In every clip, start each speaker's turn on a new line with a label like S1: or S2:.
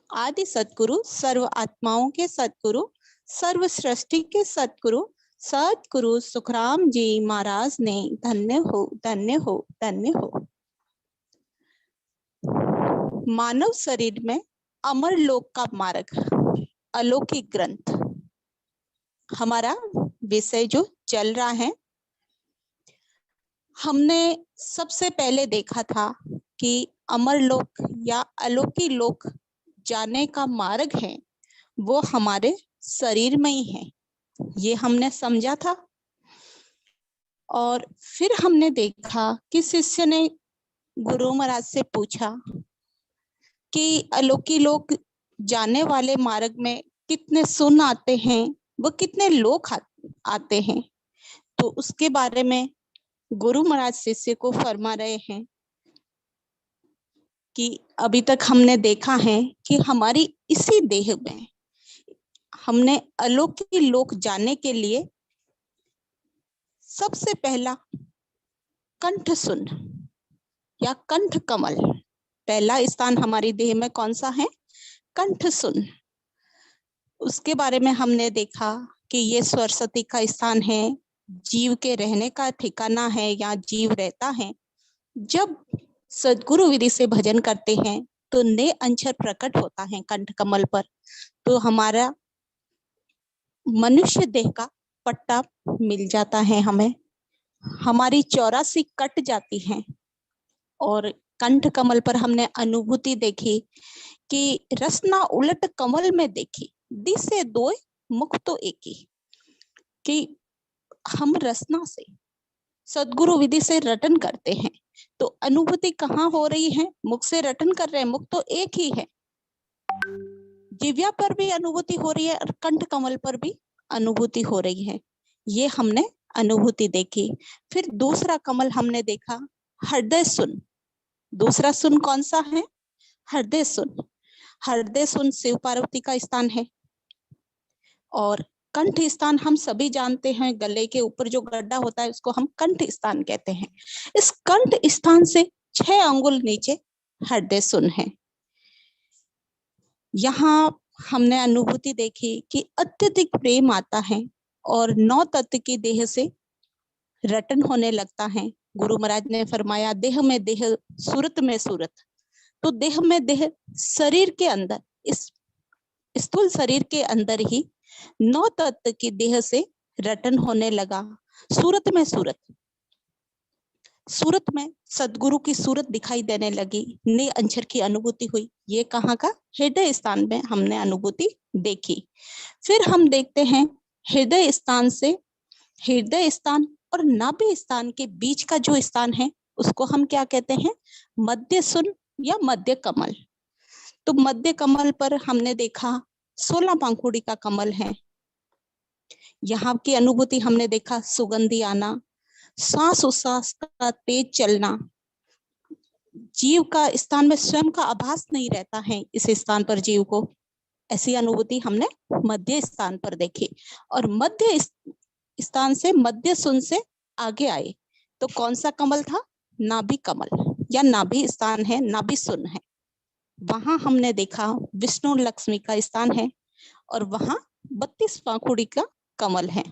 S1: आदि सतगुरु, सर्व आत्माओं के सतगुरु, सर्व सृष्टि के सतगुरु, सतगुरु सुखराम जी महाराज ने धन्य हो, धन्य हो, धन्य हो। मानव शरीर में अमर लोक का मार्ग, अलौकिक ग्रंथ, हमारा विषय जो चल रहा है। हमने सबसे पहले देखा था कि अमर लोक या अलौकिक लोक जाने का मार्ग है वो हमारे शरीर में ही है, ये हमने समझा था। और फिर हमने देखा कि शिष्य ने गुरु महाराज से पूछा कि अलौकिक लोक जाने वाले मार्ग में कितने सुन आते हैं, वो कितने लोग आते हैं। तो उसके बारे में गुरु महाराज शिष्य को फरमा रहे हैं कि अभी तक हमने देखा है कि हमारी इसी देह में हमने अलौकिक लोक जाने के लिए सबसे पहला कंठ सुन या कंठ कमल, पहला स्थान हमारी देह में कौन सा है? कंठ सुन। उसके बारे में हमने देखा कि ये सरस्वती का स्थान है, जीव के रहने का ठिकाना है, या जीव रहता है। जब सदगुरु विधि से भजन करते हैं तो नए अक्षर प्रकट होता है कंठ कमल पर, तो हमारा मनुष्य देह का पट्टा मिल जाता है, हमें हमारी 84 कट जाती है। और कंठ कमल पर हमने अनुभूति देखी कि रसना उलट कमल में देखी, दिसे दो मुख तो एक ही, कि हम रसना से सदगुरु विधि से रटन करते हैं तो अनुभूति कहाँ हो रही है? मुख से रटन कर रहे हैं, मुख तो एक ही है। जिव्या पर भी अनुभूति हो रही है और कंठ कमल पर भी अनुभूति हो रही है, ये हमने अनुभूति देखी। फिर दूसरा कमल हमने देखा, हृदय सुन। दूसरा सुन कौन सा है? हृदय सुन। हृदय सुन शिव पार्वती का स्थान है। और कंठ स्थान हम सभी जानते हैं, गले के ऊपर जो गड्ढा होता है उसको हम कंठ स्थान कहते हैं। इस कंठ स्थान से 6 अंगुल नीचे हृदय सुन है। यहाँ हमने अनुभूति देखी कि अत्यधिक प्रेम आता है और 9 तत्व की देह से रटन होने लगता है। गुरु महाराज ने फरमाया, देह में देह, सूरत में सूरत। तो देह में देह, शरीर के अंदर, इस स्थूल शरीर के अंदर ही 9 तत्व की देह से रटन होने लगा। सूरत में सूरत, सूरत में सदगुरु की सूरत दिखाई देने लगी, नए अक्षर की अनुभूति हुई। ये कहाँ का? हृदय स्थान में हमने अनुभूति देखी। फिर हम देखते हैं हृदय स्थान से, हृदय स्थान और नाभि स्थान के बीच का जो स्थान है उसको हम क्या कहते हैं? मध्य सुन या मध्य कमल। तो मध्य कमल पर हमने देखा 16 पंखुड़ी का कमल है। यहाँ की अनुभूति हमने देखा, सुगंधी आना, सांस उच्छ्वास का तेज चलना, जीव का स्थान में स्वयं का आभास नहीं रहता है इस स्थान पर जीव को, ऐसी अनुभूति हमने मध्य स्थान पर देखी। और मध्य स्थान से, मध्य सुन से आगे आए तो कौन सा कमल था? नाभि कमल या नाभि स्थान है, नाभि सुन है। वहां हमने देखा विष्णु लक्ष्मी का स्थान है और वहां 32 पंखुड़ी का कमल है,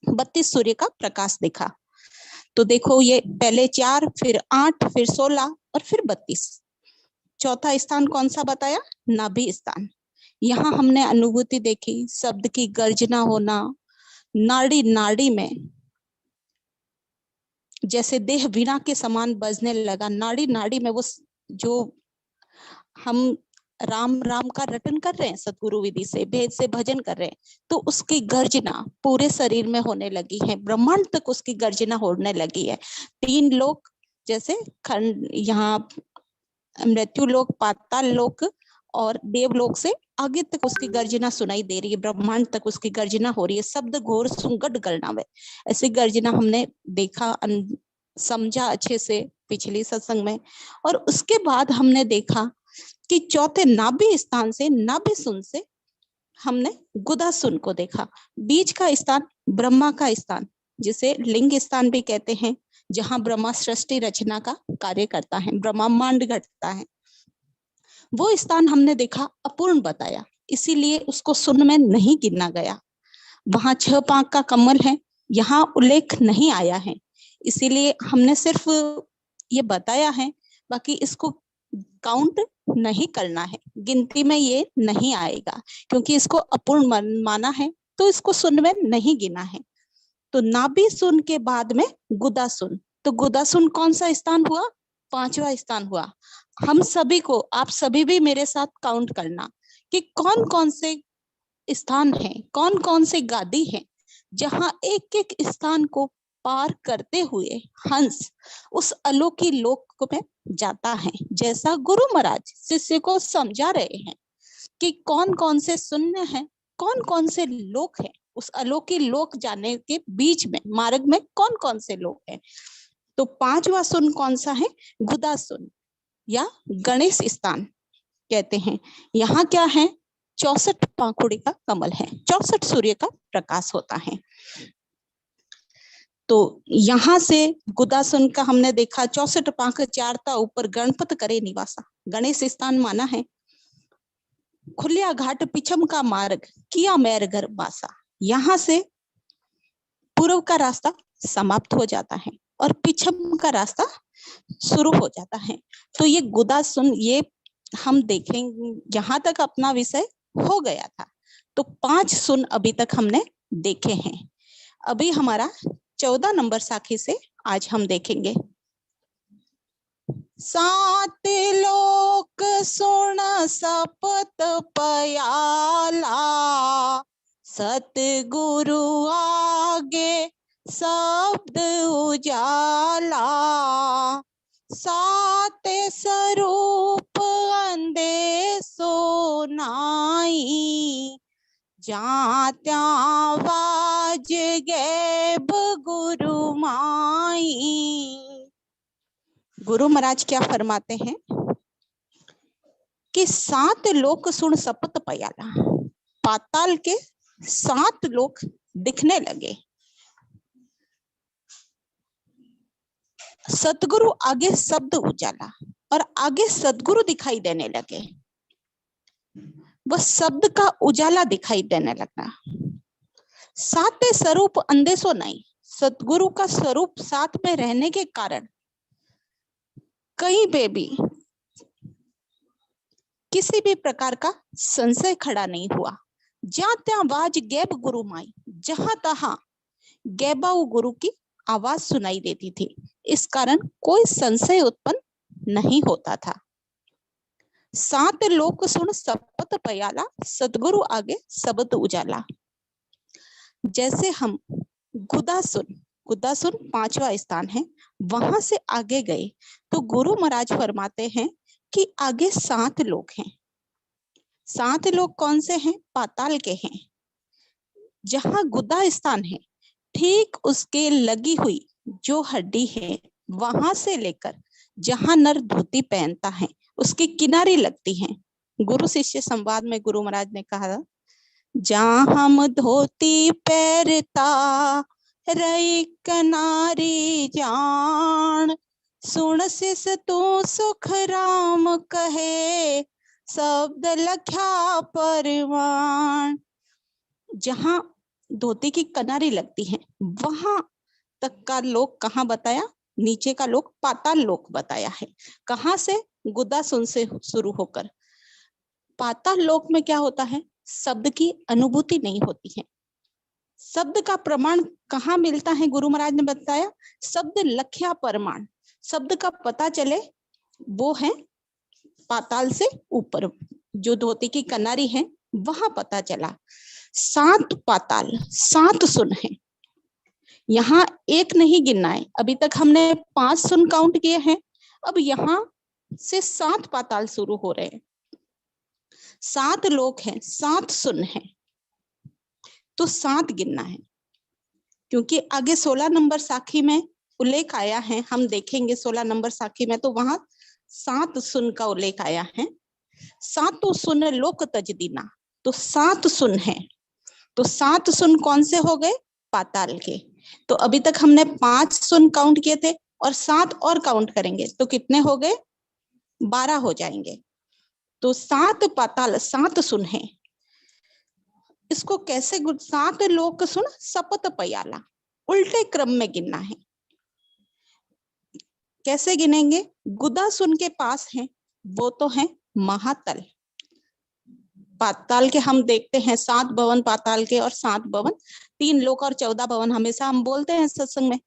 S1: 32 सूर्य का प्रकाश देखा। तो देखो, ये पहले 4, फिर 8, फिर 16 और फिर 32। चौथा स्थान कौन सा बताया? नाभि स्थान। यहाँ हमने अनुभूति देखी, शब्द की गर्जना होना, नाड़ी नाड़ी में जैसे देह वीणा के समान बजने लगा, नाड़ी नाड़ी में वो जो हम राम राम का रटन कर रहे हैं, सतगुरु विधि से भेद से भजन कर रहे हैं, तो उसकी गर्जना पूरे शरीर में होने लगी है, ब्रह्मांड तक उसकी गर्जना होने लगी है। 3 लोक, जैसे खंड, यहाँ मृत्यु लोक, पाताल लोक और देवलोक से आगे तक उसकी गर्जना सुनाई दे रही है, ब्रह्मांड तक उसकी गर्जना हो रही है। शब्द घोर सुंगट गलनावे, ऐसी गर्जना हमने देखा, समझा अच्छे से पिछली सत्संग में। और उसके बाद हमने देखा कि चौथे नाभि स्थान से, नाभि सुन से हमने गुदा सुन को देखा। बीच का स्थान ब्रह्मा का स्थान, जिसे लिंग स्थान भी कहते हैं, जहां ब्रह्मा सृष्टि रचना का कार्य करता है, ब्रह्मांड घटता है। वो स्थान हमने देखा अपूर्ण बताया, इसीलिए उसको शून्य में नहीं गिना गया। वहां 6 पांख का कमल है, यहाँ उल्लेख नहीं आया है, इसीलिए हमने सिर्फ ये बताया है, बाकी इसको काउंट नहीं करना है, गिनती में ये नहीं आएगा, क्योंकि इसको अपूर्ण माना है, तो इसको शून्य में नहीं गिना है। तो नाभि शून्य के बाद में गुदा शून्य, तो गुदा शून्य कौन सा स्थान हुआ? 5वां स्थान हुआ। हम सभी को, आप सभी भी मेरे साथ काउंट करना कि कौन कौन से स्थान है, कौन कौन से गादी है जहां एक एक स्थान को पार करते हुए हंस उस अलौकिक लोक में जाता है। जैसा गुरु महाराज शिष्य को समझा रहे हैं कि कौन कौन से शून्य है, कौन कौन से लोक है, उस अलौकिक लोक जाने के बीच में मार्ग में कौन कौन से लोक है। तो 5वां शून्य कौन सा है? गुदा शून्य या गणेश स्थान कहते हैं। यहाँ क्या है? 64 पाखुड़ी का कमल है, 64 सूर्य का प्रकाश होता है। तो यहां से गुदासन का हमने देखा 64 पाख चारता ऊपर गणपत करे निवासा, गणेश स्थान माना है। खुलिया घाट पिछम का मार्ग किया मैर घर बासा, यहाँ से पूर्व का रास्ता समाप्त हो जाता है और पिछम का रास्ता शुरू हो जाता है। तो ये गुदासुन, ये हम देखेंगे, यहाँ तक अपना विषय हो गया था। तो 5 सुन अभी तक हमने देखे हैं। अभी हमारा 14 नंबर साखी से आज हम देखेंगे। 7 लोक सुन सपत पयाला, सतगुरु आगे शब्द उजाला, 7 स्वरूप अंधे सोनाई, जहाँ त्या वाज गैब गुरु माई। गुरु महाराज क्या फरमाते हैं कि 7 लोक सुन सपत पयाला, पाताल के 7 लोक दिखने लगे। सतगुरु आगे शब्द उजाला, और आगे सतगुरु दिखाई देने लगे। वह शब्द का उजाला दिखाई देने लगा। 7 स्वरूप अंधेसो नहीं, सतगुरु का स्वरूप साथ में रहने के कारण कहीं पे भी किसी भी प्रकार का संशय खड़ा नहीं हुआ। जहां त्या वाज गैब गुरु माई, जहां तहां गैबाऊ गुरु की आवाज सुनाई देती थी, इस कारण कोई संशय उत्पन्न नहीं होता था। 7 लोक सुन सपत पयाला, सतगुरु आगे शब्द उजाला। जैसे हम गुदासुन 5वां स्थान है, वहां से आगे गए तो गुरु महाराज फरमाते हैं कि आगे 7 लोग हैं। 7 लोग कौन से हैं? पाताल के हैं। जहां गुदा स्थान है, ठीक उसके लगी हुई जो हड्डी है, वहां से लेकर जहां नर धोती पहनता है उसकी किनारी लगती है। गुरु शिष्य संवाद में गुरु महाराज ने कहा, जहां हम धोती पैरता रही कनारी जान, सुन सिस तू सुख राम कहे शब्द लख्या परवान। जहां धोती की कनारी लगती है वहां तक का लोक कहाँ बताया? नीचे का लोक पाताल लोक बताया है। कहां से? गुदासुन से शुरू होकर। पाताल लोक में क्या होता है? शब्द की अनुभूति नहीं होती है। शब्द का प्रमाण कहाँ मिलता है? गुरु महाराज ने बताया, शब्द लख्या परमाण, शब्द का पता चले वो है पाताल से ऊपर, जो धोती की कनारी है वहां पता चला। 7 पाताल, 7 सुन है। यहाँ एक नहीं गिनना है, अभी तक हमने 5 सुन काउंट किए हैं, अब यहाँ से 7 पाताल शुरू हो रहे हैं। 7 लोक हैं, 7 सुन है, तो 7 गिनना है। क्योंकि आगे 16 नंबर साखी में उल्लेख आया है, हम देखेंगे 16 नंबर साखी में, तो वहां 7 सुन का उल्लेख आया है। 7 सुन लोक तज दीना, तो 7 सुन है। तो 7 सुन कौन से हो गए? पाताल के। तो अभी तक हमने 5 सुन काउंट किए थे और 7 और काउंट करेंगे तो कितने हो गए? 12 हो जाएंगे। तो 7 पाताल 7 सुन है, इसको कैसे 7 लोक सुन सपत पयाला, उल्टे क्रम में गिनना है। कैसे गिनेंगे? गुदा सुन के पास है वो तो है महातल। पाताल के हम देखते हैं 7 भवन पाताल के और 7 भवन 3 लोक और 14 भवन हमेशा हम बोलते हैं सत्संग में।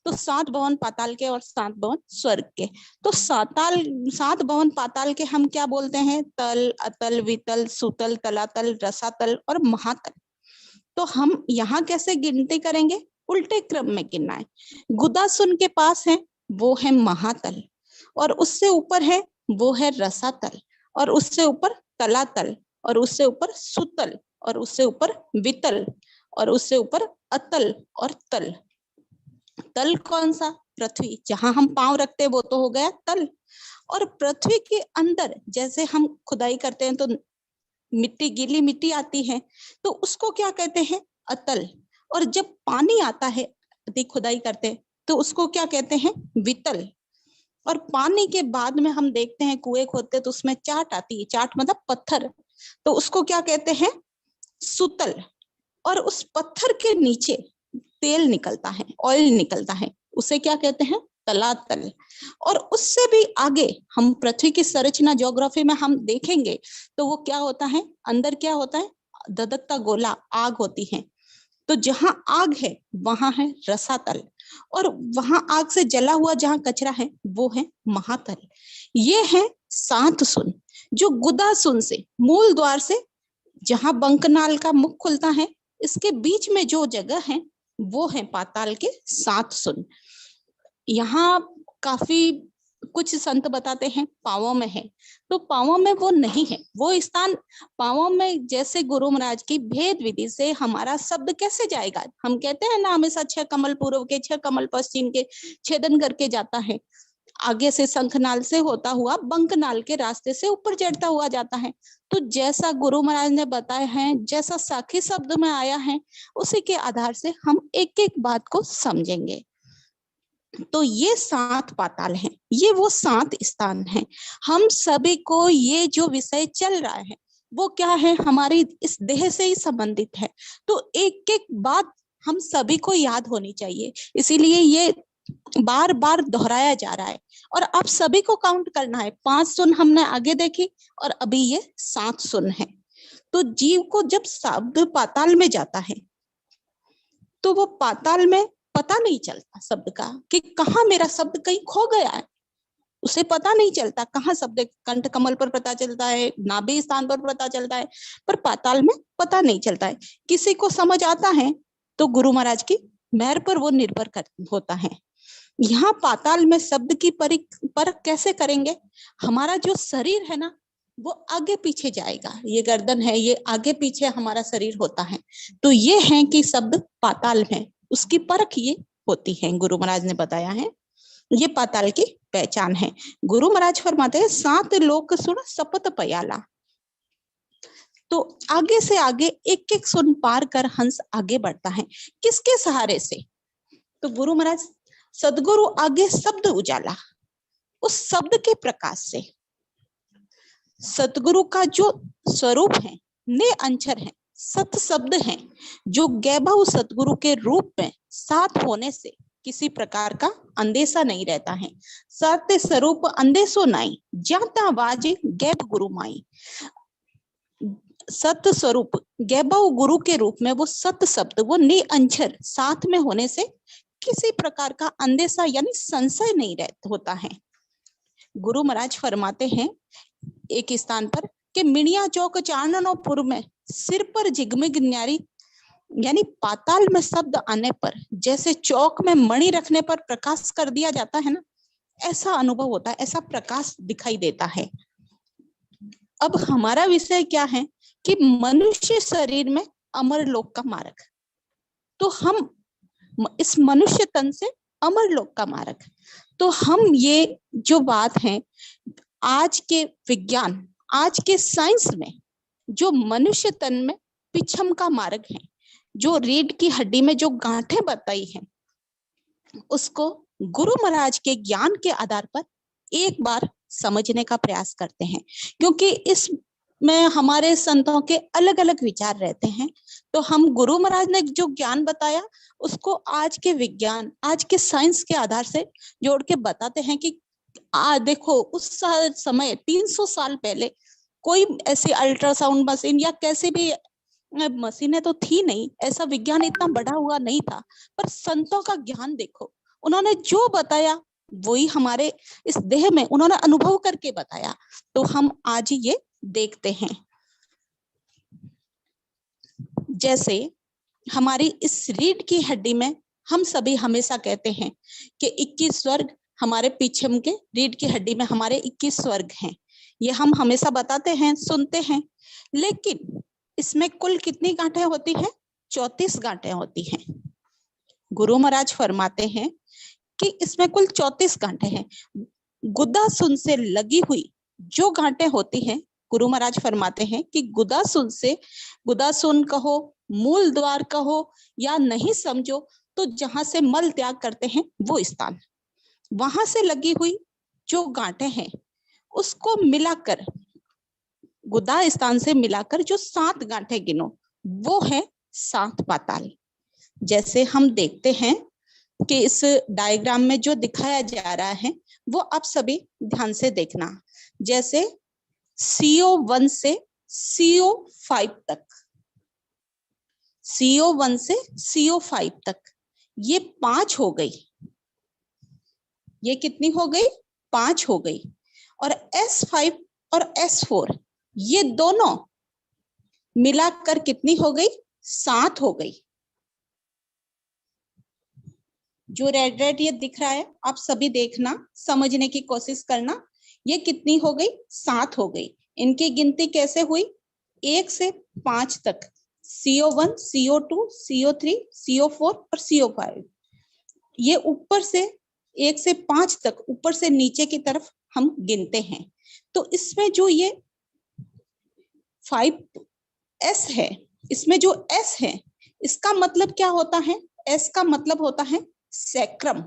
S1: तो 7 भवन पाताल के और 7 भवन स्वर्ग के। तो 7 भवन पाताल के हम क्या बोलते हैं? तल, अतल, वितल, सुतल, तलातल, रसातल और महातल। तो हम यहाँ कैसे गिनती करेंगे? उल्टे क्रम में गिनना है। गुदासुन के पास है वो है महातल, और उससे ऊपर है वो है रसातल, और उससे ऊपर तलातल, और उससे ऊपर सुतल, और उससे ऊपर वितल, और उससे ऊपर अतल और तल। तल कौन सा? पृथ्वी, जहां हम पांव रखते हैं वो तो हो गया तल। और पृथ्वी के अंदर जैसे हम खुदाई करते हैं तो मिट्टी, गीली मिट्टी आती है, तो उसको क्या कहते हैं? अतल। और जब पानी आता है अधिक खुदाई करते हैं तो उसको क्या कहते हैं? वितल। और पानी के बाद में हम देखते हैं कुएं खोदते तो उसमें चाट आती है, चाट मतलब पत्थर, तो उसको क्या कहते हैं? सुतल। और उस पत्थर के नीचे तेल निकलता है, ऑयल निकलता है, उसे क्या कहते हैं? तलातल। और उससे भी आगे हम पृथ्वी की संरचना ज्योग्राफी में हम देखेंगे तो वो क्या होता है? अंदर क्या होता है? धधकता गोला, आग होती है। तो जहां आग है वहां है रसातल, और वहां आग से जला हुआ जहां कचरा है वो है महातल। ये है 7 सुन, जो गुदा सुन से मूल द्वार से जहां बंकनाल का मुख खुलता है इसके बीच में जो जगह है वो है पाताल के 7 सुन। यहाँ काफी कुछ संत बताते हैं पांवों में है, तो पांवों में वो नहीं है। वो स्थान पांवों में जैसे गुरु महाराज की भेद विधि से हमारा शब्द कैसे जाएगा? हम कहते हैं ना हमेशा 6 कमल पूर्व के 6 कमल पश्चिम के छेदन करके जाता है, आगे से शंखनाल से होता हुआ बंकनाल के रास्ते से ऊपर चढ़ता हुआ जाता है। तो जैसा गुरु महाराज ने बताया है, जैसा साखी शब्द में आया है, उसी के आधार से हम एक एक बात को समझेंगे। तो ये 7 पाताल हैं, ये वो 7 स्थान हैं। हम सभी को ये जो विषय चल रहा है वो क्या है? हमारी इस देह से ही संबंधित है। तो एक एक बात हम सभी को याद होनी चाहिए, इसीलिए ये बार बार दोहराया जा रहा है। और आप सभी को काउंट करना है। 5 सुन हमने आगे देखी और अभी ये 7 सुन है। तो जीव को जब शब्द पाताल में जाता है तो वो पाताल में पता नहीं चलता शब्द का कि कहाँ मेरा शब्द कहीं खो गया है, उसे पता नहीं चलता। कहाँ शब्द कंठ कमल पर पता चलता है, नाभि स्थान पर पता चलता है, पर पाताल में पता नहीं चलता है। किसी को समझ आता है तो गुरु महाराज की मेहर पर वो निर्भर होता है। यहाँ पाताल में शब्द की परख कैसे करेंगे? हमारा जो शरीर है ना वो आगे पीछे जाएगा, ये गर्दन है, ये आगे पीछे हमारा शरीर होता है। तो ये है कि शब्द पाताल में, उसकी परख ये होती है, गुरु महाराज ने बताया है। ये पाताल की पहचान है। गुरु महाराज फरमाते हैं 7 लोक सुन सपत पयाला। तो आगे से आगे एक एक सुन पार कर हंस आगे बढ़ता है। किसके सहारे से? तो गुरु महाराज सदगुरु आगे शब्द उजाला, उस शब्द के प्रकाश से। सतगुरु का जो स्वरूप है ने अंचर है, सत शब्द है, जो गैबहु सतगुरु के रूप में साथ होने से किसी प्रकार का अंदेशा नहीं रहता है। सत्य स्वरूप अंदेशो नाई, जाता बाजे गैब गुरु माई। सत्य स्वरूप गैबहु गुरु के रूप में वो सत्य शब्द, वो ने अंचर साथ में होने से किसी प्रकार का अंदेशा यानी संशय नहीं होता है। गुरु महाराज फरमाते हैं एक स्थान पर कि मिनिया चौक चाननोपुर में सिर पर झिगमिग न्यारी, यानी पाताल में शब्द आने पर जैसे चौक में मणि रखने पर प्रकाश कर दिया जाता है ना, ऐसा अनुभव होता है, ऐसा प्रकाश दिखाई देता है। अब हमारा विषय क्या है कि मनुष्य शरीर में अमर लोक का मार्ग। तो हम इस मनुष्य तन से अमर लोक का मार्ग, तो हम ये जो बात है आज के विज्ञान, आज के साइंस में जो मनुष्य तन में पिछम का मार्ग है, जो रीढ़ की हड्डी में जो गांठें बताई हैं, उसको गुरु महाराज के ज्ञान के आधार पर एक बार समझने का प्रयास करते हैं, क्योंकि इस में हमारे संतों के अलग अलग विचार रहते हैं। तो हम गुरु महाराज ने जो ज्ञान बताया उसको आज के विज्ञान, आज के साइंस के आधार से जोड़ के बताते हैं कि देखो उस समय 300 साल पहले कोई ऐसी अल्ट्रासाउंड मशीन या कैसी भी मशीनें तो थी नहीं, ऐसा विज्ञान इतना बढ़ा हुआ नहीं था, पर संतों का ज्ञान देखो, उन्होंने जो बताया वही हमारे इस देह में उन्होंने अनुभव करके बताया। तो हम आज ये देखते हैं, जैसे हमारी इस रीढ़ की हड्डी में हम सभी हमेशा कहते हैं कि 21 स्वर्ग हमारे पीछे के रीढ़ की हड्डी में हमारे 21 स्वर्ग हैं, ये हम हमेशा बताते हैं, सुनते हैं। लेकिन इसमें कुल कितनी गांठें होती हैं? 34 गांठें होती हैं। गुरु महाराज फरमाते हैं कि इसमें कुल 34 गांठें हैं। गुदासुन से लगी हुई जो गांठें होती हैं, गुरु महाराज फरमाते हैं कि गुदासुन से, गुदासुन कहो, मूल द्वार कहो या नहीं समझो तो जहां से मल त्याग करते हैं वो स्थान, वहां से लगी हुई जो गांठें हैं उसको मिलाकर, गुदा स्थान से मिलाकर जो 7 गांठें गिनो वो है 7 पाताल। जैसे हम देखते हैं कि इस डायग्राम में जो दिखाया जा रहा है वो आप सभी ध्यान से देखना। जैसे CO1 से CO5 तक, CO1 से CO5 तक ये 5 हो गई, ये कितनी हो गई? 5 हो गई। और S5 और S4 ये दोनों मिलाकर कितनी हो गई? 7 हो गई। जो रेड रेड ये दिख रहा है आप सभी देखना, समझने की कोशिश करना, ये कितनी हो गई? 7 हो गई। इनकी गिनती कैसे हुई? 1 से 5 तक, CO1, CO2, CO3, CO4 और CO5, ये ऊपर से 1 से 5 तक, ऊपर से नीचे की तरफ हम गिनते हैं। तो इसमें जो ये 5S है, इसमें जो S है इसका मतलब क्या होता है? S का मतलब होता है सैक्रम,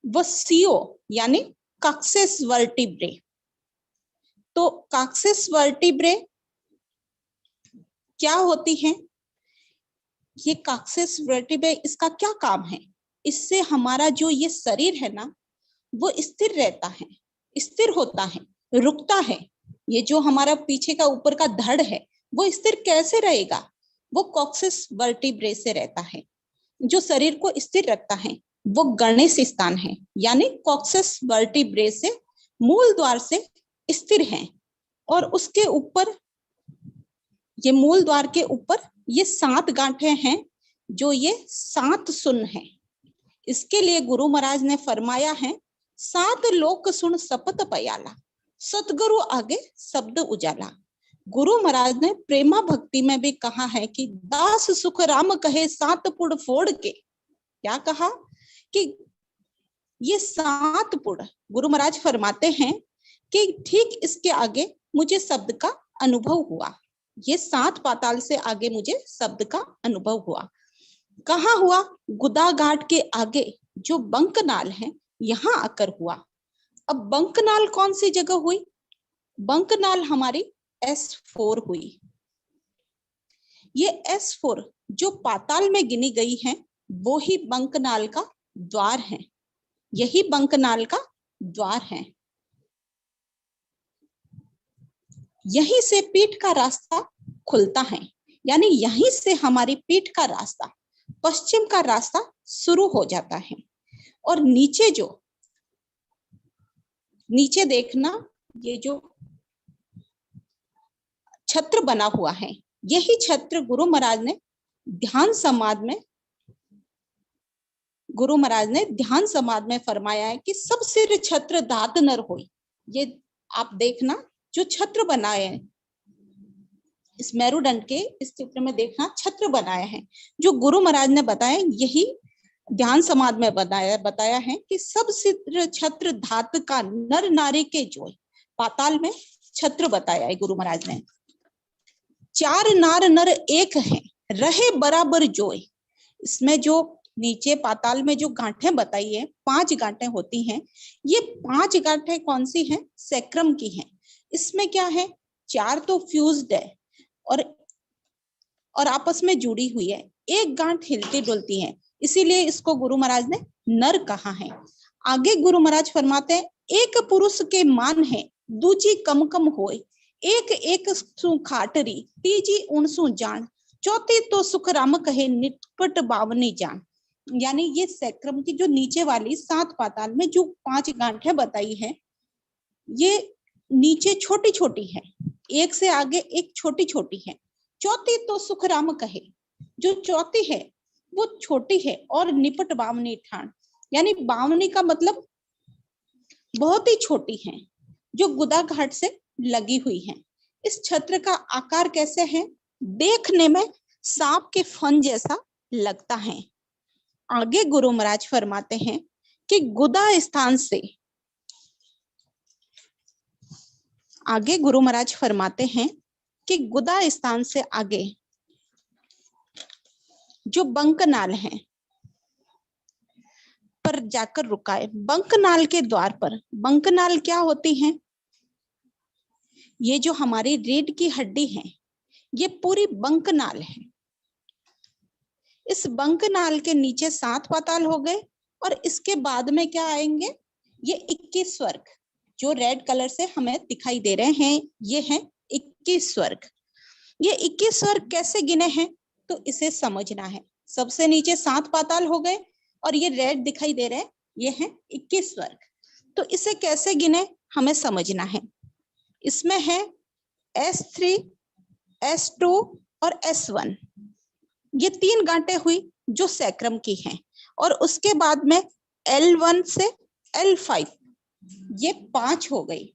S1: वो CO यानी कॉक्सिस वर्टिब्रे। तो कॉक्सिस वर्टिब्रे क्या होती है? ये कॉक्सिस वर्टिब्रे, इसका क्या काम है? इससे हमारा जो ये शरीर है ना वो स्थिर रहता है, स्थिर होता है, रुकता है। ये जो हमारा पीछे का ऊपर का धड़ है वो स्थिर कैसे रहेगा? वो कॉक्सिस वर्टिब्रे से रहता है। जो शरीर को स्थिर रखता है वो गणेश स्थान है, यानी कॉक्सिस वर्टिब्रे से, मूल द्वार से स्थिर है। और उसके ऊपर, ये मूल द्वार के ऊपर ये 7 गांठें हैं, जो ये 7 सुन है। इसके लिए गुरु महाराज ने फरमाया है, 7 लोक सुन सपत पयाला, सतगुरु आगे शब्द उजाला। गुरु महाराज ने प्रेमा भक्ति में भी कहा है कि दास सुख राम कहे 7 पुड़ फोड़ के। क्या कहा? कि ये 7 पुड़, गुरु महाराज फरमाते हैं कि ठीक इसके आगे मुझे शब्द का अनुभव हुआ, ये 7 पाताल से आगे मुझे शब्द का अनुभव हुआ। कहाँ हुआ? गुदा घाट के आगे जो बंकनाल है यहाँ आकर हुआ। अब बंकनाल कौन सी जगह हुई? बंकनाल हमारी S4 हुई। ये S4 जो पाताल में गिनी गई है वो ही बंकनाल का द्वार है, यही बंकनाल का द्वार है। यहीं से पीठ का रास्ता खुलता है, यानी यहीं से हमारी पीठ का रास्ता, पश्चिम का रास्ता शुरू हो जाता है। और नीचे जो, नीचे देखना, ये जो छत्र बना हुआ है, यही छत्र गुरु महाराज ने ध्यान समाधि में, गुरु महाराज ने ध्यान समाधि में फरमाया है कि सब सिर छत्र दात नर होई। ये आप देखना जो छत्र बनाए हैं, इस मेरुदंड के इस चित्र में देखना छत्र बनाया है, जो गुरु महाराज ने बताया, यही ध्यान समाधि में बताया है कि सब सिर छत्र धात का नर नारी के जोय। पाताल में छत्र बताया है गुरु महाराज ने। 4 नार नर एक हैं, रहे बराबर जोय। इसमें जो नीचे पाताल में जो गांठें बताई है 5 गांठें होती हैं, ये 5 गांठें कौन सी हैं? सैक्रम की हैं। इसमें क्या है, 4 तो फ्यूज्ड है और आपस में जुड़ी हुई है, एक गांठ हिलती डुलती है, इसीलिए इसको गुरु महाराज ने नर कहा है। आगे गुरु महाराज फरमाते हैं, एक पुरुष के मान है दूजी कम कम होए, एक एक सु खाटरी तीजी उनसु जान, चौथी तो सुख राम कहे निपट बावनी जान। यानी ये सैक्रम की जो नीचे वाली 7 पाताल में जो 5 गांठें बताई है, ये नीचे छोटी छोटी है, एक से आगे एक छोटी छोटी है। चौथी तो सुख राम कहे, जो चौथी है वो छोटी है, और निपट बावनी ठाण, यानी बावनी का मतलब बहुत ही छोटी है, जो गुदा घाट से लगी हुई है। इस छत्र का आकार कैसे है? देखने में सांप के फन जैसा लगता है। आगे गुरु महाराज फरमाते हैं कि गुदा स्थान से, आगे गुरु महाराज फरमाते हैं कि गुदा स्थान से आगे जो बंकनाल है पर जाकर रुका है। बंकनाल के द्वार पर, बंकनाल क्या होती है? ये जो हमारी रीढ़ की हड्डी है, ये पूरी बंकनाल है। इस बंकनाल के नीचे 7 पाताल हो गए, और इसके बाद में क्या आएंगे? ये 21 स्वर्ग जो रेड कलर से हमें दिखाई दे रहे हैं, ये है 21 स्वर्ग। ये 21 स्वर्ग कैसे गिने हैं? तो इसे समझना है। सबसे नीचे 7 पाताल हो गए, और ये रेड दिखाई दे रहे हैं, ये है 21 स्वर्ग। तो इसे कैसे गिने हमें समझना है। इसमें है S3, S2 और S1, ये 3 गांठें हुई जो सैक्रम की हैं, और उसके बाद में L1 से L5, ये 5 हो गई।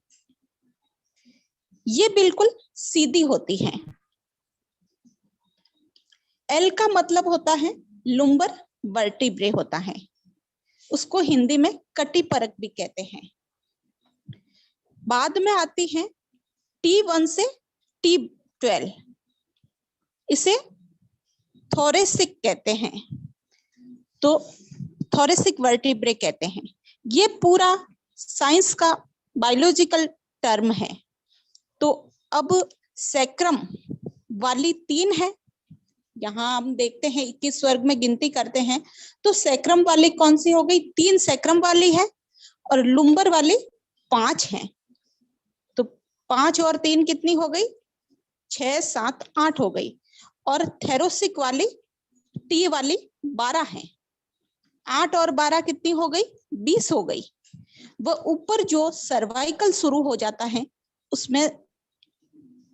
S1: ये बिल्कुल सीधी होती हैं। L का मतलब होता है लुम्बर वर्टिब्रे होता है, उसको हिंदी में कटी परक भी कहते हैं। बाद में आती है T1 से T12, इसे थोरेसिक कहते हैं, तो थोरेसिक वर्टिब्रे कहते हैं। ये पूरा साइंस का बायोलॉजिकल टर्म है। तो अब सैक्रम वाली 3 है, यहाँ हम देखते हैं 21 स्वर्ग में गिनती करते हैं, तो सैक्रम वाली कौन सी हो गई? 3 सैक्रम वाली है, और लुम्बर वाली 5 है। तो 5 और 3 कितनी हो गई? 6, 7, 8 हो गई। और थेरोसिक वाली टी वाली 12 है। 8 और 12 कितनी हो गई? 20 हो गई। वह ऊपर जो सर्वाइकल शुरू हो जाता है, उसमें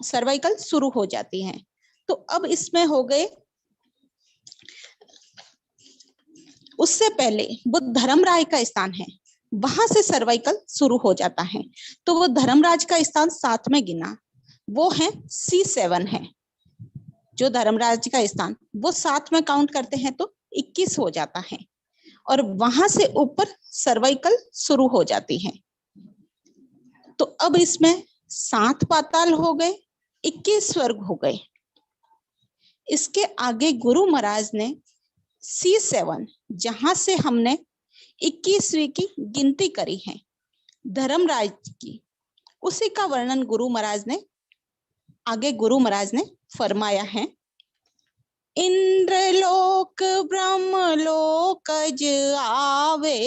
S1: सर्वाइकल शुरू हो जाती है। तो अब इसमें हो गए, उससे पहले वो धर्मराज का स्थान है, वहां से सर्वाइकल शुरू हो जाता है। तो वो धर्मराज का स्थान 7 में गिना, वो है C7 है। जो धर्मराज का स्थान वो 7 में काउंट करते हैं तो 21 हो जाता है, और वहां से ऊपर सर्वाइकल शुरू हो जाती है। तो अब इसमें 7 पाताल हो गए, 21 स्वर्ग हो गए। इसके आगे गुरु महाराज ने C7, जहां से हमने 21वीं की गिनती करी है धर्मराज की, उसी का वर्णन गुरु महाराज ने आगे गुरु महाराज ने फरमाया है। इंद्रलोक ब्रह्मलोक ज आवे,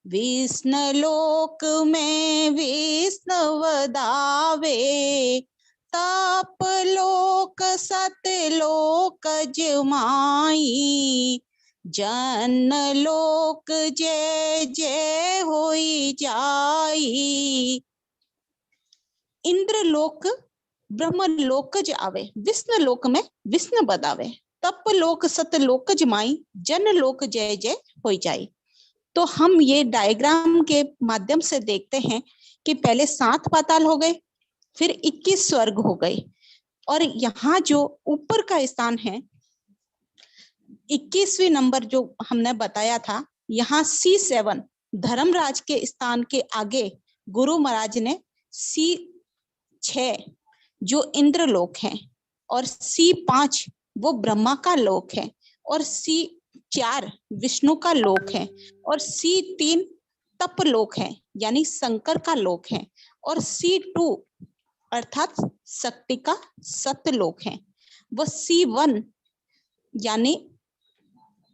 S1: विष्णु लोक में विष्णु दावे, तप लोक सतलोक जमाई, जन लोक जय जय होई जाई। इंद्रलोक ब्रह्मलोक ज आवे, विष्णु लोक में विष्णु बदावे, तप लोक सतलोक जमाई, जन लोक जय जय होई जाई। तो हम ये डायग्राम के माध्यम से देखते हैं कि पहले 7 पाताल हो गए, फिर 21 स्वर्ग हो गए, और यहाँ जो ऊपर का स्थान है 21वीं नंबर जो हमने बताया था, यहाँ C7 धर्मराज के स्थान के आगे गुरु महाराज ने C6 जो इंद्रलोक है, और C5 वो ब्रह्मा का लोक है, और C 4 विष्णु का लोक है और C3 तप लोक है यानी शंकर का लोक है और C2 अर्थात शक्ति का सत्यलोक है। वह C1 यानी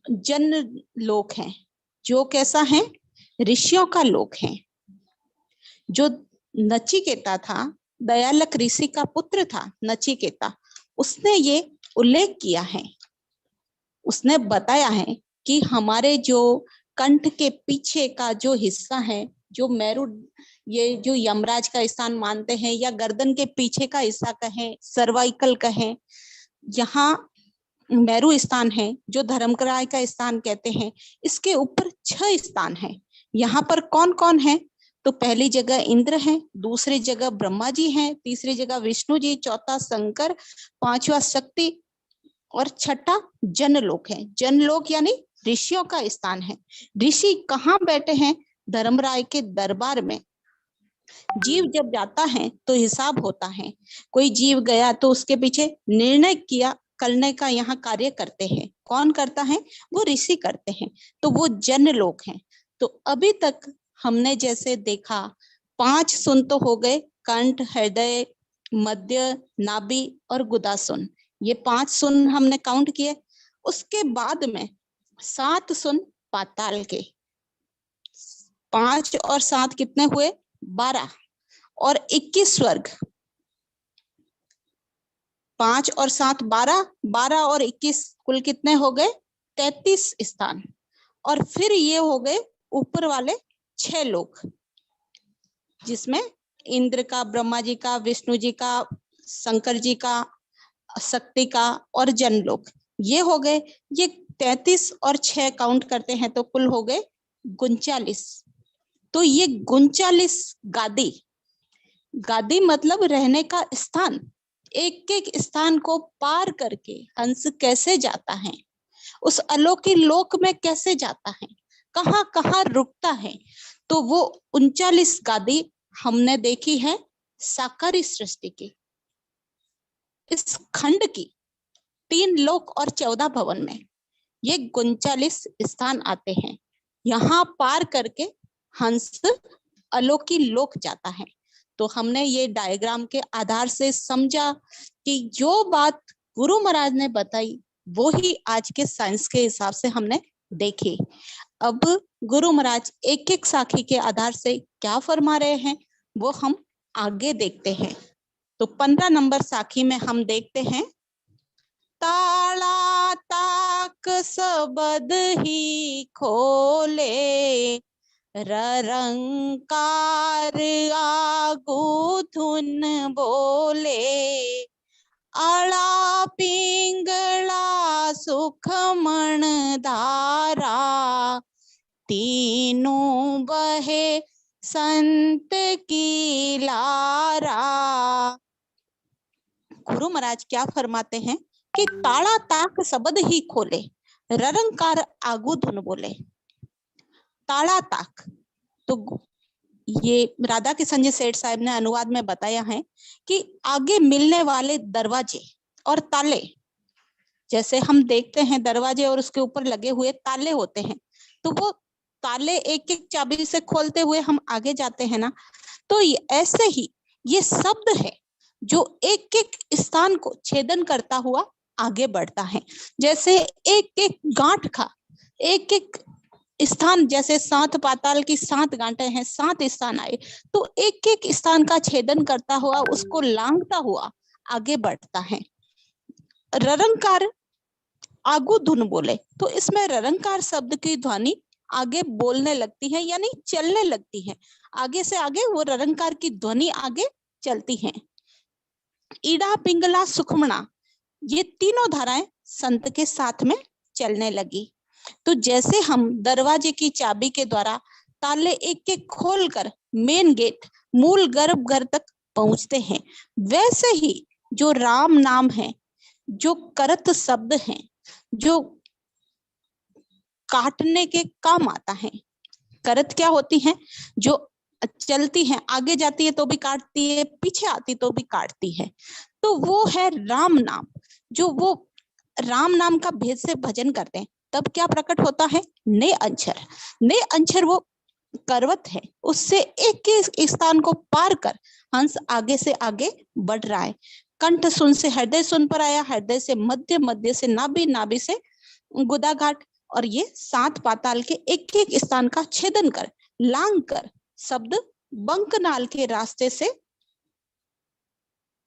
S1: जन लोक है जो कैसा है, ऋषियों का लोक है। जो नचिकेता था, दयालक ऋषि का पुत्र था नचिकेता, उसने ये उल्लेख किया है, उसने बताया है कि हमारे जो कंठ के पीछे का जो हिस्सा है, जो मेरु, ये जो यमराज का स्थान मानते हैं या गर्दन के पीछे का हिस्सा कहें, सर्वाइकल कहें, यहाँ मेरु स्थान है जो धर्मराय का स्थान कहते हैं। इसके ऊपर 6 स्थान है। यहाँ पर कौन कौन है, तो पहली जगह इंद्र है, दूसरी जगह ब्रह्मा जी हैं, तीसरी जगह विष्णु जी, चौथा शंकर, पांचवा शक्ति और छठा जनलोक है। जनलोक यानी ऋषियों का स्थान है। ऋषि कहाँ बैठे हैं, धर्मराय के दरबार में। जीव जब जाता है तो हिसाब होता है, कोई जीव गया तो उसके पीछे निर्णय किया करने का यहाँ कार्य करते हैं। कौन करता है, वो ऋषि करते हैं, तो वो जनलोक है। तो अभी तक हमने जैसे देखा 5 सुन तो हो गए, कंठ, हृदय, मध्य, नाभि और गुदासुन, ये 5 सुन हमने काउंट किए। उसके बाद में 7 सुन पाताल के, 5 और 7 कितने हुए, 12 और 21 स्वर्ग, 5 और 7 12, 12 और 21 कुल कितने हो गए, 33 स्थान। और फिर ये हो गए ऊपर वाले 6 लोक, जिसमें इंद्र का, ब्रह्मा जी का, विष्णु जी का, शंकर जी का, शक्ति का और जनलोक, ये हो गए। ये 33 और 6 काउंट करते हैं तो कुल हो गए 39। तो ये 39 गादी, गादी मतलब रहने का स्थान, एक एक स्थान को पार करके हंस कैसे जाता है, उस अलौकिक लोक में कैसे जाता है, कहाँ कहाँ रुकता है। तो वो 39 गादी हमने देखी है साकारी सृष्टि की, इस खंड की 3 लोक और 14 भवन में ये 39 स्थान आते हैं। यहाँ पार करके हंस अलौकिक लोक जाता है। तो हमने ये डायग्राम के आधार से समझा कि जो बात गुरु महाराज ने बताई वो ही आज के साइंस के हिसाब से हमने देखी। अब गुरु महाराज एक एक साखी के आधार से क्या फरमा रहे हैं वो हम आगे देखते हैं। तो 15 नंबर साखी में हम देखते हैं, ताला ताक सबद ही खोले, ररंकार आगू धुन बोले, आला पिंगला सुखमण धारा, तीनों बहे संत की लारा। गुरु महाराज क्या फरमाते हैं कि ताला ताक शब्द ही खोले, ररंकार आगू धुन बोले। ताला ताक, तो ये राधा किशन जी सेठ साहब ने अनुवाद में बताया है कि आगे मिलने वाले दरवाजे और ताले, जैसे हम देखते हैं दरवाजे और उसके ऊपर लगे हुए ताले होते हैं, तो वो ताले एक एक चाबी से खोलते हुए हम आगे जाते हैं ना, तो ऐसे ही ये शब्द है जो एक एक स्थान को छेदन करता हुआ आगे बढ़ता है। जैसे एक एक गांठ का एक एक स्थान, जैसे 7 पाताल की 7 गांठें हैं, 7 स्थान आए, तो एक एक स्थान का छेदन करता हुआ उसको लांघता हुआ आगे बढ़ता है। ररंकार आगू धुन बोले, तो इसमें ररंकार शब्द की ध्वनि आगे बोलने लगती है यानी चलने लगती है, आगे से आगे वो ररंकार की ध्वनि आगे चलती है। ईड़ा पिंगला सुखमणा, ये तीनों धाराएं संत के साथ में चलने लगी। तो जैसे हम दरवाजे की चाबी के द्वारा ताले एक एक खोलकर मेन गेट मूल गर्भगृह तक पहुंचते हैं, वैसे ही जो राम नाम है, जो करत शब्द है, जो काटने के काम आता है। करत क्या होती है, जो चलती है, आगे जाती है तो भी काटती है, पीछे आती तो भी काटती है, तो वो है राम नाम। जो वो राम नाम का भेद से भजन करते हैं, तब क्या प्रकट होता है? ने अंचर। ने अंचर वो करवत है, उससे एक एक स्थान को पार कर हंस आगे से आगे बढ़ रहा है। कंठ सुन से हृदय सुन पर आया, हृदय से मध्य, मध्य से नाभि, नाभि से गुदाघाट, और ये 7 पाताल के एक एक स्थान का छेदन कर लांग कर शब्द बंकनाल के रास्ते से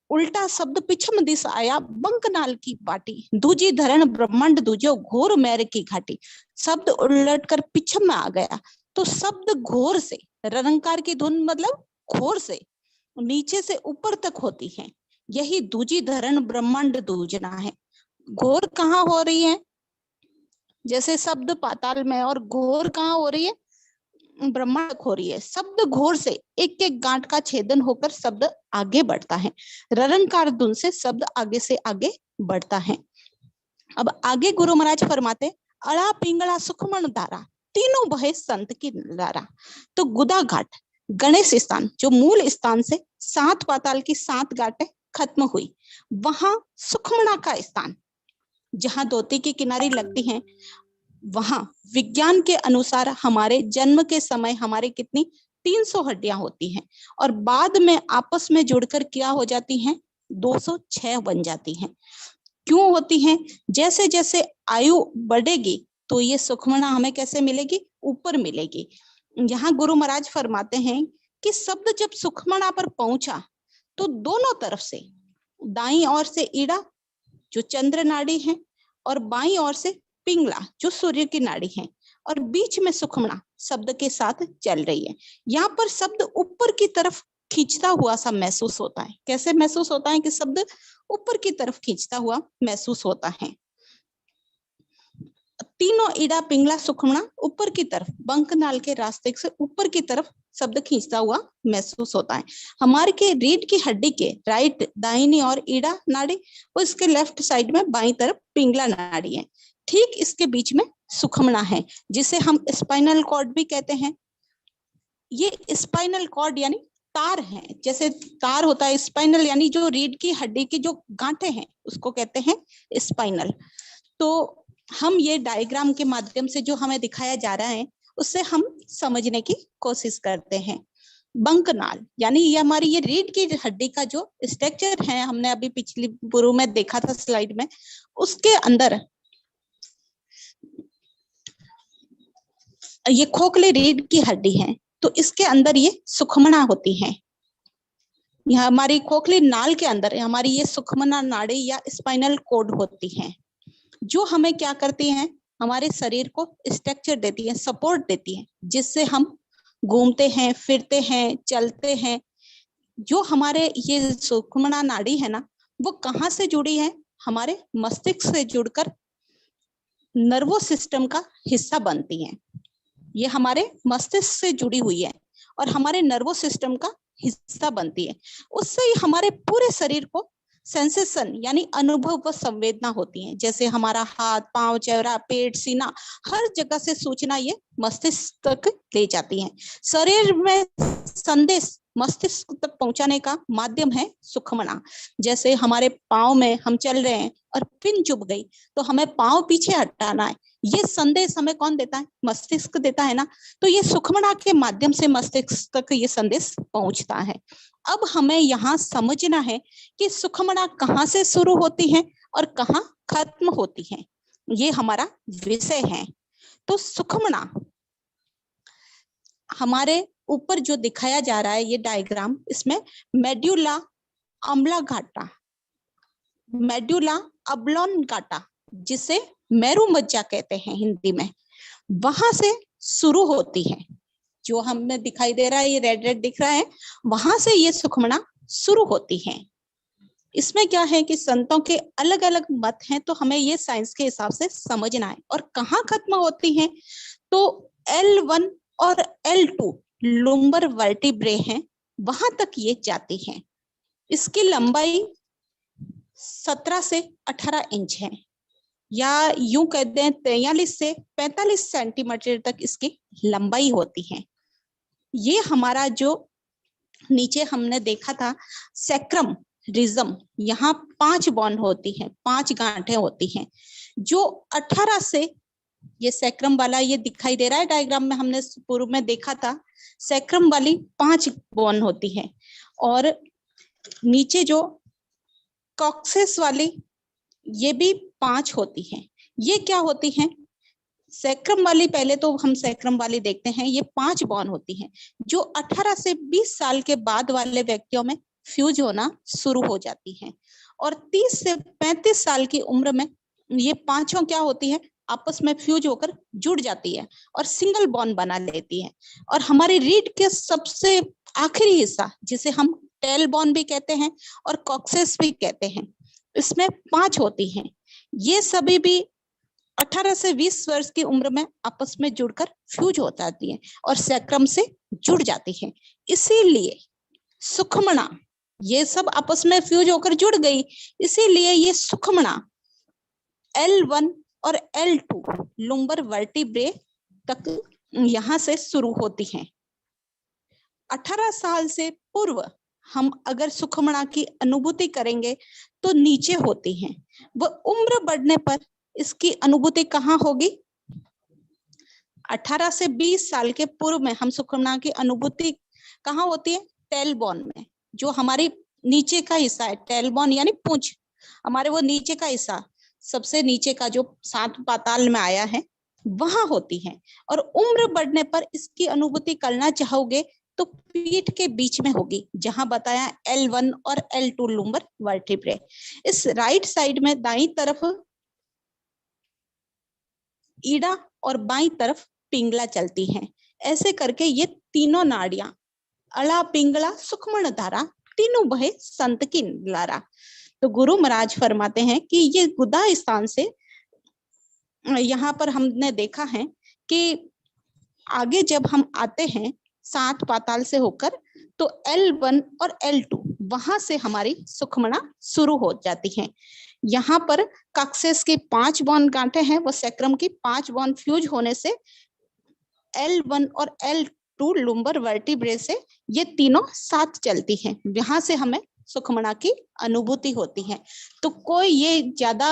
S1: उल्टा शब्द पिछम दिस आया, बंकनाल की बाटी, दूजी धरण ब्रह्मांड दूजो, घोर मैर की घाटी। शब्द उलट कर पिछम में आ गया, तो शब्द घोर से, ररंकार की धुन मतलब घोर से नीचे से ऊपर तक होती है। यही दूजी धरण ब्रह्मांड दूजना है। घोर कहाँ हो रही है? जैसे शब्द पाताल में, और घोर कहाँ हो रही है? ब्रह्मांड हो रही है। शब्द घोर से एक एक गांठ का छेदन होकर शब्द आगे बढ़ता है। ररंकार धुन से शब्द आगे से आगे बढ़ता है। अब आगे गुरु महाराज फरमाते, अड़ा पिंगला सुखमन धारा, तीनों बहे संत की धारा। तो गुदा घाट गणेश स्थान, जो मूल स्थान से 7 पाताल की 7 घाटें खत्म हुई, वहां सुखमना का स्थान, जहां धोती की किनारी लगती हैं, वहां विज्ञान के अनुसार हमारे जन्म के समय हमारे कितनी 300 हड्डियां होती हैं, और बाद में आपस में जुड़कर क्या हो जाती हैं? 206 बन जाती हैं। क्यों होती हैं? जैसे जैसे आयु बढ़ेगी तो ये सुखमना हमें कैसे मिलेगी? ऊपर मिलेगी। यहाँ गुरु महाराज फरमाते हैं कि शब्द जब सुखमना पर पहुंचा तो दोनों तरफ से, दाईं ओर से ईड़ा जो चंद्र नाड़ी है, और बाईं ओर से पिंगला जो सूर्य की नाड़ी है, और बीच में सुखमना शब्द के साथ चल रही है। यहाँ पर शब्द ऊपर की तरफ खींचता हुआ सा महसूस होता है। कैसे महसूस होता है? कि शब्द ऊपर की तरफ खींचता हुआ महसूस होता है। तीनों ईड़ा पिंगला सुखमना ऊपर की तरफ, बंकनाल के रास्ते से ऊपर की तरफ शब्द खींचता हुआ महसूस होता है। हमारे के रीढ़ की हड्डी के राइट दाहिनी और ईड़ा नाड़ी, उसके लेफ्ट साइड में बाईं तरफ पिंगला नाड़ी है। ठीक इसके बीच में सुखमना है, जिसे हम स्पाइनल कॉर्ड भी कहते हैं। ये स्पाइनल कॉर्ड यानी तार है। जैसे तार होता है स्पाइनल, यानी जो रीढ़ की हड्डी की जो गांठें हैं उसको कहते हैं स्पाइनल। तो हम ये डायग्राम के माध्यम से जो हमें दिखाया जा रहा है उससे हम समझने की कोशिश करते हैं। बंकनाल यानी ये हमारी ये रीढ़ की हड्डी का जो स्ट्रक्चर है, हमने अभी पिछली गुरु में देखा था स्लाइड में, उसके अंदर ये खोखले रीढ़ की हड्डी है, तो इसके अंदर ये सुखमना होती है। यह हमारी खोखली नाल के अंदर हमारी ये सुखमना नाड़ी या स्पाइनल कॉर्ड होती है, जो हमें क्या करती हैं? हमारे शरीर को स्ट्रक्चर देती है, सपोर्ट देती है, जिससे हम घूमते हैं, फिरते हैं, चलते हैं। जो हमारे ये सुखमना नाड़ी है ना, वो कहाँ से जुड़ी है? हमारे मस्तिष्क से जुड़कर नर्वस सिस्टम का हिस्सा बनती है। ये हमारे मस्तिष्क से जुड़ी हुई है और हमारे नर्वस सिस्टम का हिस्सा बनती है। उससे ही हमारे पूरे शरीर को सेंसेशन यानी अनुभव व संवेदना होती है। जैसे हमारा हाथ, पांव, चेहरा, पेट, सीना, हर जगह से सूचना ये मस्तिष्क तक ले जाती है। शरीर में संदेश मस्तिष्क तक पहुंचाने का माध्यम है सुखमना। जैसे हमारे पांव में हम चल रहे हैं और पिन चुभ गई, तो हमें पांव पीछे हटाना है। ये संदेश हमें कौन देता है? मस्तिष्क देता है ना। तो ये सुखमना के माध्यम से मस्तिष्क तक ये संदेश पहुंचता है। अब हमें यहाँ समझना है कि सुखमना कहाँ से शुरू होती है और कहाँ खत्म होती है। ये हमारा विषय है। तो सुखमना हमारे ऊपर जो दिखाया जा रहा है ये डायग्राम, इसमें मेड्यूला अम्लांगाटा, मेड्यूला ऑब्लोंगाटा, जिसे मेरू मज्जा कहते हैं हिंदी में, वहां से शुरू होती है। जो हमें दिखाई दे रहा है, ये रेड रेड दिख रहा है, वहां से ये सुखमना शुरू होती है। इसमें क्या है कि संतों के अलग अलग मत हैं, तो हमें ये साइंस के हिसाब से समझना है। और कहाँ खत्म होती है? तो L1 और L2 लुम्बर वर्टिब्रे हैं, वहां तक ये जाती है। इसकी लंबाई 17 से 18 इंच है, या यूं कहते हैं 43 से 45 सेंटीमीटर तक इसकी लंबाई होती है। ये हमारा जो नीचे हमने देखा था सैक्रम रिज्म, यहाँ 5 बॉन्ड होती हैं, 5 गांठें होती हैं, जो 18 से ये सैक्रम वाला ये दिखाई दे रहा है डायग्राम में, हमने पूर्व में देखा था। सैक्रम वाली 5 बोन होती है और नीचे जो कॉक्सेस वाली ये भी 5 होती है। ये क्या होती है? सैक्रम वाली, पहले तो हम सैक्रम वाली देखते हैं। ये 5 बॉन होती हैं जो 18 से 20 साल के बाद वाले व्यक्तियों में फ्यूज होना शुरू हो जाती हैं और 30 से 35 साल की उम्र में ये पांचों क्या होती है, आपस में फ्यूज होकर जुड़ जाती है और सिंगल बॉन्ड बना लेती है। और हमारी रीढ़ के सबसे आखिरी हिस्सा, जिसे हम टेल बॉन्ड भी कहते हैं और कॉक्सेस भी कहते हैं, इसमें 5 होती हैं। ये सभी भी 18 से 20 वर्ष की उम्र में आपस में जुड़कर फ्यूज हो जाती है और सैक्रम से जुड़ जाती है। इसीलिए सुखमणा, ये सब आपस में फ्यूज होकर जुड़ गई, इसीलिए ये सुखमणा L1 और L2 लुम्बर वर्टिब्रे तक यहां से शुरू होती हैं। 18 साल से पूर्व हम अगर सुखमणा की अनुभूति करेंगे तो नीचे होती हैं। वह उम्र बढ़ने पर इसकी अनुभूति कहाँ होगी? 18 से 20 साल के पूर्व में हम सुखमणा की अनुभूति कहाँ होती है? टेल बोन में, जो हमारी नीचे का हिस्सा है। टेल बोन यानी पूंछ, हमारे वो नीचे का हिस्सा, सबसे नीचे का जो 7 पाताल में आया है, वहां होती है। और उम्र बढ़ने पर इसकी अनुभूति करना चाहोगे तो पीठ के बीच में होगी, जहां बताया L1 और L2 लुम्बर वर्टिब्रे। इस राइट साइड में दाईं तरफ ईड़ा और बाईं तरफ पिंगला चलती हैं। ऐसे करके ये तीनों नाड़ियां, अड़ा पिंगला सुखमण धारा, तीनों बहे संत की लारा। तो गुरु महाराज फरमाते हैं कि ये गुदा स्थान से यहाँ पर हमने देखा है कि आगे जब हम आते हैं 7 पाताल से होकर, तो L1 और L2 वहां से हमारी सुखमणा शुरू हो जाती है। यहाँ पर कॉक्सेस की 5 बॉन्ड गांठें हैं, वो सैक्रम की 5 बॉन्ड फ्यूज होने से L1 और L2 लुम्बर वर्टिब्रे से ये तीनों साथ चलती हैं। यहाँ से हमें सुखमणा की अनुभूति होती है। तो कोई ये ज्यादा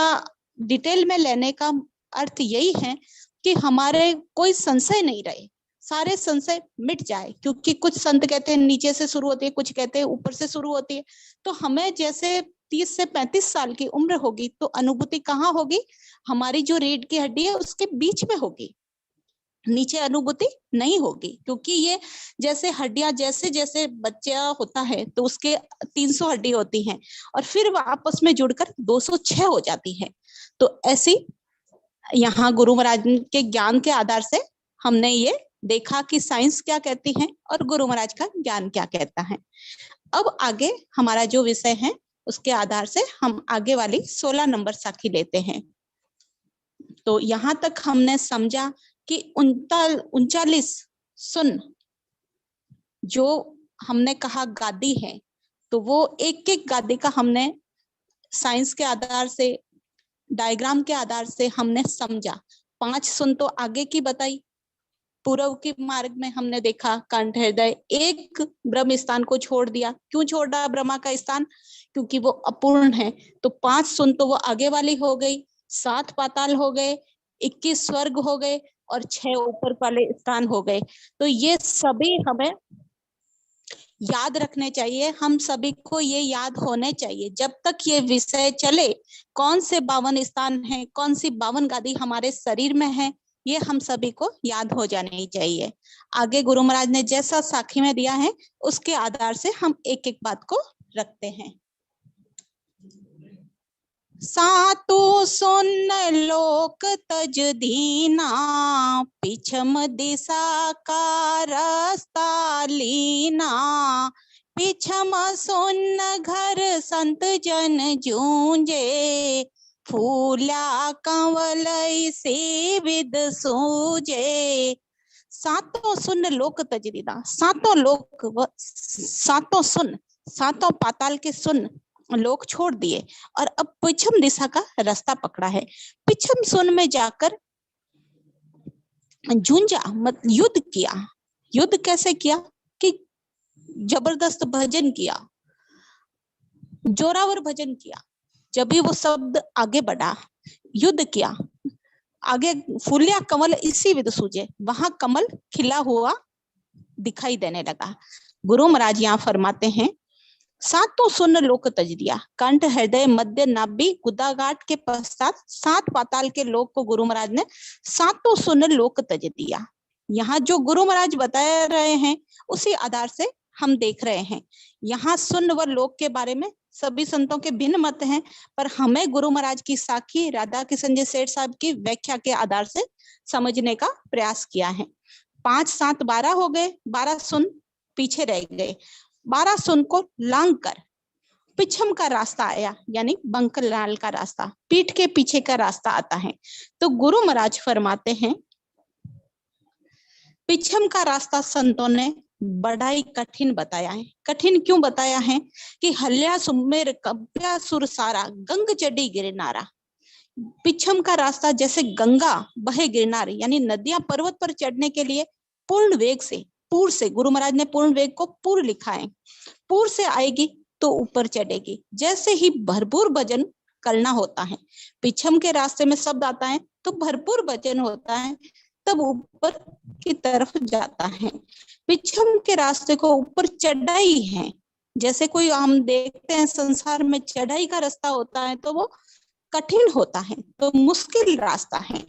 S1: डिटेल में लेने का अर्थ यही है कि हमारे कोई संशय नहीं रहे, सारे संशय मिट जाए। क्योंकि कुछ संत कहते हैं नीचे से शुरू होती है, कुछ कहते हैं ऊपर से शुरू होती है। तो हमें जैसे 30 से 35 साल की उम्र होगी तो अनुभूति कहाँ होगी? हमारी जो रीढ़ की हड्डी है उसके बीच में होगी, नीचे अनुभूति नहीं होगी। क्योंकि ये जैसे हड्डियां, जैसे जैसे बच्चा होता है तो उसके 300 हड्डी होती हैं और फिर वह आपस में जुड़कर 206 हो जाती है। तो ऐसी यहाँ गुरु महाराज के ज्ञान के आधार से हमने ये देखा कि साइंस क्या कहती है और गुरु महाराज का ज्ञान क्या कहता है। अब आगे हमारा जो विषय है उसके आधार से हम आगे वाली 16 नंबर साखी लेते हैं। तो यहाँ तक हमने समझा कि 39 सुन जो हमने कहा गादी है, तो वो एक एक गादी का हमने साइंस के आधार से, डायग्राम के आधार से हमने समझा। 5 सुन तो आगे की बताई, पूर्व के मार्ग में हमने देखा कंठ हृदय, एक ब्रह्म स्थान को छोड़ दिया। क्यों छोड़ा ब्रह्मा का स्थान? क्योंकि वो अपूर्ण है। तो 5 सुन तो वो आगे वाली हो गई, 7 पाताल हो गए, 21 स्वर्ग हो गए और 6 ऊपर वाले स्थान हो गए। तो ये सभी हमें याद रखने चाहिए, हम सभी को ये याद होने चाहिए। जब तक ये विषय चले, कौन से 52 स्थान है, कौन सी 52 गादी हमारे शरीर में है, ये हम सभी को याद हो जानी चाहिए। आगे गुरु महाराज ने जैसा साखी में दिया है उसके आधार से हम एक एक बात को रखते हैं। सातु सुन लोक तज दीना, पिछम दिशा का रास्ता लीना। पिछम सुन घर संत जन जूंजे, फूला कंवल से विद सूजे। सातों सुन लोक तज दीना, सातों लोक व सातों सुन, सातों पाताल के सुन लोक छोड़ दिए और अब पिछम दिशा का रास्ता पकड़ा है। पिछम सुन में जाकर जूंजा, मत युद्ध किया। युद्ध कैसे किया? कि जबरदस्त भजन किया, जोरावर भजन किया। जब भी वो शब्द आगे बढ़ा, युद्ध किया। आगे फूल्या कमल इसी विद सूझे, वहां कमल खिला हुआ दिखाई देने लगा। गुरु महाराज यहाँ फरमाते हैं, सातों सुन लोक तज दिया, कंठ हृदय मध्य नाभि गुदागाट के पश्चात 7 पाताल के लोक को गुरु महाराज ने सातों सुन लोक तज दिया। यहाँ जो गुरु महाराज बता रहे हैं उसी आधार से हम देख रहे हैं। यहाँ सुन व लोक के बारे में सभी संतों के भिन्न मत हैं, पर हमें गुरु महाराज की साखी राधा किशन जी सेठ साहब की व्याख्या के आधार से समझने का प्रयास किया है। 5 7 12 हो गए, 12 सुन पीछे रह गए। 12 सुन को लांग कर पिछम का रास्ता आया, यानी बंकलाल का रास्ता, पीठ के पीछे का रास्ता आता है। तो गुरु महाराज फरमाते हैं, पिछम का रास्ता संतों ने बड़ा ही कठिन बताया है। कठिन क्यों बताया है कि हल्या सुमेर कब्या सुर सारा गंग चढ़ी गिरनारा। पिछम का रास्ता जैसे गंगा बहे गिरनार, यानी नदियां पर्वत पर चढ़ने के लिए पूर्ण वेग से, पूर से, गुरु महाराज ने पूर्ण वेग को पूर लिखा है, पूर से आएगी तो ऊपर चढ़ेगी। जैसे ही भरपूर भजन करना होता है, पिछम के रास्ते में शब्द आता है तो भरपूर भजन होता है, तब ऊपर की तरफ जाता है। पिछम के रास्ते को ऊपर चढ़ाई है, जैसे कोई हम देखते हैं संसार में चढ़ाई का रास्ता होता है तो वो कठिन होता है, तो मुश्किल रास्ता है।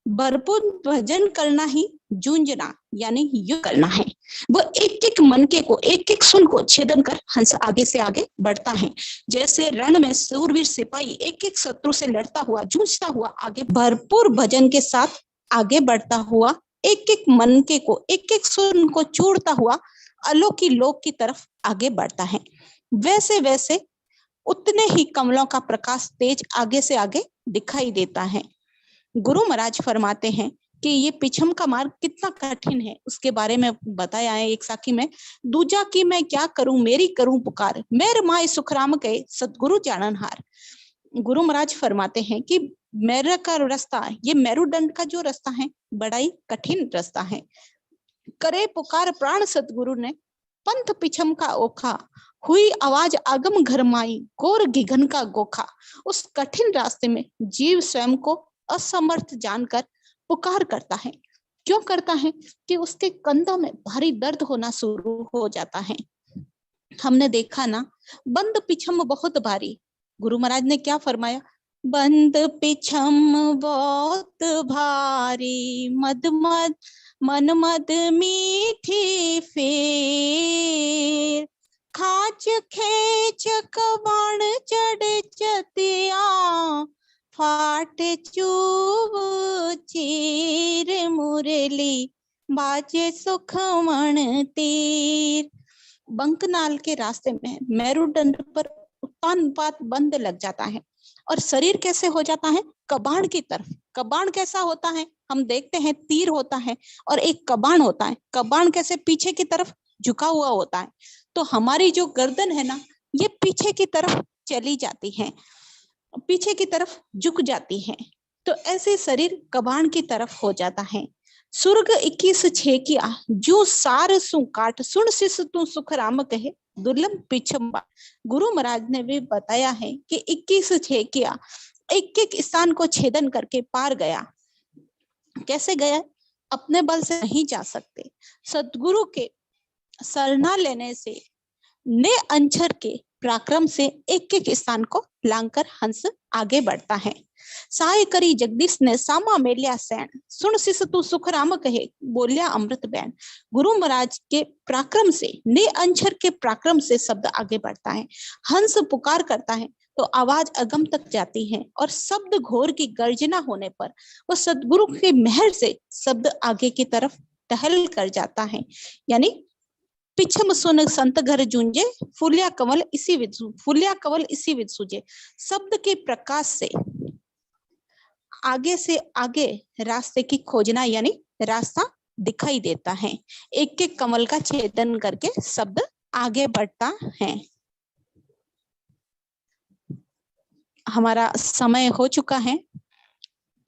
S1: भरपूर भजन करना ही जूझना, यानी युद्ध करना है। वो एक एक मनके को, एक एक सुन को छेदन कर हंस आगे से आगे बढ़ता है। जैसे रण में सूरवीर सिपाही एक एक शत्रु से लड़ता हुआ, जूझता हुआ आगे भरपूर भजन के साथ आगे बढ़ता हुआ, एक एक मनके को, एक एक सुन को चूड़ता हुआ अलोकी लोक की तरफ आगे बढ़ता है। वैसे वैसे उतने ही कमलों का प्रकाश तेज आगे से आगे दिखाई देता है। गुरु महाराज फरमाते हैं कि ये पिछम का मार्ग कितना कठिन है, उसके बारे में बताया है एक साखी में। दूजा की मैं क्या करूं, मेरी करूं पुकार, मेर माय सुखराम कहे सतगुरु जाननहार। गुरु महाराज फरमाते हैं कि मेरा का रास्ता, ये मेरुदंड का जो रास्ता है बड़ा ही कठिन रास्ता है। करे पुकार प्राण सतगुरु ने, पंथ पिछम का ओखा, हुई आवाज आगम घर माई, गोर घिघन का गोखा। उस कठिन रास्ते में जीव स्वयं को असमर्थ जानकर पुकार करता है। क्यों करता है कि उसके कंधों में भारी दर्द होना शुरू हो जाता है। हमने देखा ना, बंद पिछम बहुत भारी। गुरु महाराज ने क्या फरमाया, बंद पिछम बहुत भारी, मद मद मन मद मीठी फेर, खाच खेच कबाण चढ़ चतिया, फाट चूब चीर मुरली, बाजे सुखमण तीर। बंकनाल के रास्ते में मेरुदंड पर उत्तानपात बंद लग जाता है और शरीर कैसे हो जाता है, कबाड़ की तरफ। कबाड़ कैसा होता है, हम देखते हैं तीर होता है और एक कबाड़ होता है। कबाड़ कैसे पीछे की तरफ झुका हुआ होता है, तो हमारी जो गर्दन है ना, ये पीछे की तरफ चली जाती है, पीछे की तरफ झुक जाती है। तो ऐसे शरीर कबाड़ की तरफ हो जाता है। सुर्ग 21 किया, जो सार सु काट, सुन सिस तू सुख राम कहे, दुर्लभ पिछम। गुरु महाराज ने भी बताया है कि 21 किया, एक एक स्थान को छेदन करके पार गया। कैसे गया, अपने बल से नहीं जा सकते, सतगुरु के शरणा लेने से, ने अंचर के पराक्रम से एक एक स्थान को लांघकर हंस आगे बढ़ता है। साय करी जगदीश ने सामा मेलिया सैन, सुन सिस तू सुख राम कहे, बोलिया अमृत बैन। गुरु महाराज के पराक्रम से, ने अंचर के पराक्रम से शब्द आगे बढ़ता है। हंस पुकार करता है तो आवाज अगम तक जाती है और शब्द घोर की गर्जना होने पर वो सतगुरु के मेहर से शब्द आगे की तरफ टहल कर जाता है। यानी पिछम सुन संत घर जूंजे, फूलिया कमल इसी विद, फूलिया कमल इसी विद सूझे। शब्द के प्रकाश से आगे से आगे रास्ते की खोजना, यानी रास्ता दिखाई देता है। एक एक कमल का छेदन करके शब्द आगे बढ़ता है। हमारा समय हो चुका है,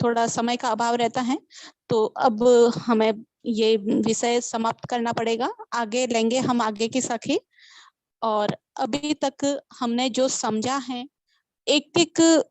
S1: थोड़ा समय का अभाव रहता है, तो अब हमें ये विषय समाप्त करना पड़ेगा। आगे लेंगे हम आगे की साखी। और अभी तक हमने जो समझा है, एक एक